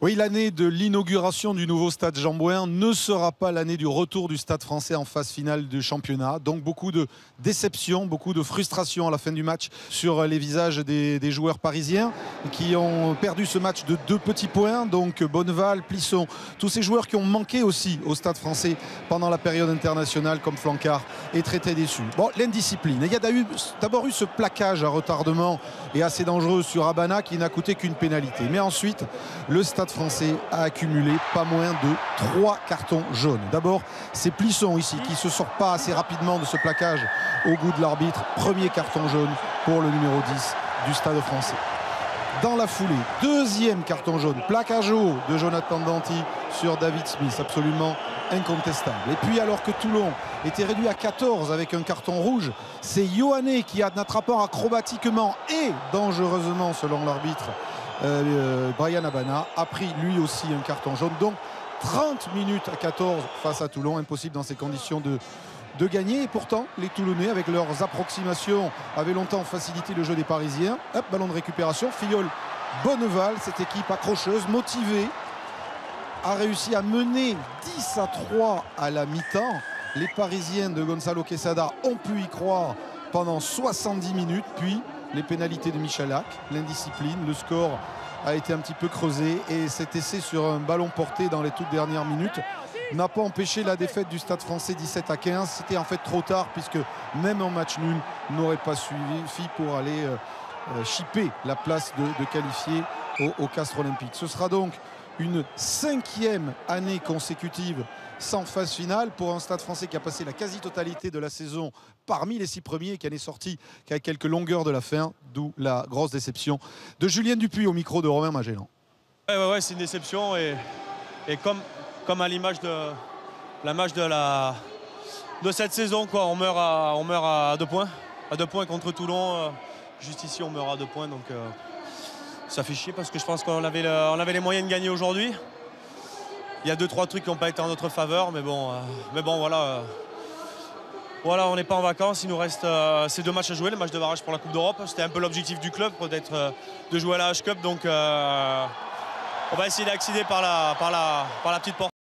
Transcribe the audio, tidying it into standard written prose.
Oui, l'année de l'inauguration du nouveau stade Jean-Bouin ne sera pas l'année du retour du Stade Français en phase finale du championnat. Donc beaucoup de déception, beaucoup de frustration à la fin du match sur les visages des joueurs parisiens qui ont perdu ce match de 2 petits points. Donc Bonneval, Plisson, tous ces joueurs qui ont manqué aussi au Stade Français pendant la période internationale comme Flancard est très déçu. Bon, l'indiscipline. Il y a d'abord eu ce plaquage à retardement et assez dangereux sur Abana qui n'a coûté qu'une pénalité. Mais ensuite, le Stade Français a accumulé pas moins de 3 cartons jaunes. D'abord, c'est Plisson ici qui ne se sort pas assez rapidement de ce plaquage au goût de l'arbitre. Premier carton jaune pour le numéro 10 du Stade Français. Dans la foulée, deuxième carton jaune, plaquage haut de Jonathan Danty sur David Smith, absolument incontestable. Et puis alors que Toulon était réduit à 14 avec un carton rouge, c'est Ioane qui, en attrapant acrobatiquement et dangereusement selon l'arbitre Bryan Abana, a pris lui aussi un carton jaune. Donc 30 minutes à 14 face à Toulon, impossible dans ces conditions de gagner. Et pourtant les Toulonnais avec leurs approximations avaient longtemps facilité le jeu des Parisiens. Hop, ballon de récupération, Filleul, Bonneval, cette équipe accrocheuse, motivée, a réussi à mener 10-3 à la mi-temps. Les Parisiens de Gonzalo Quesada ont pu y croire pendant 70 minutes, puis les pénalités de Michalak, l'indiscipline, le score a été un petit peu creusé et cet essai sur un ballon porté dans les toutes dernières minutes n'a pas empêché la défaite du Stade Français 17-15. C'était en fait trop tard puisque même un match nul n'aurait pas suffi pour aller chipper la place de qualifier au Castres Olympique. Ce sera donc une 5e année consécutive sans phase finale pour un Stade Français qui a passé la quasi-totalité de la saison parmi les 6 premiers et qui en est sorti qu'à quelques longueurs de la fin, d'où la grosse déception de Julien Dupuis au micro de Romain Magellan. Ouais, c'est une déception et comme à l'image de la match de cette saison, quoi, on meurt à 2 points. À 2 points contre Toulon. Juste ici, on meurt à 2 points. Donc ça fait chier parce que je pense qu'on avait les moyens de gagner aujourd'hui. Il y a 2-3 trucs qui n'ont pas été en notre faveur, mais bon voilà. Voilà, on n'est pas en vacances, il nous reste ces 2 matchs à jouer, le match de barrage pour la Coupe d'Europe. C'était un peu l'objectif du club, peut-être de jouer à la H-Cup, donc on va essayer d'accéder par la petite porte.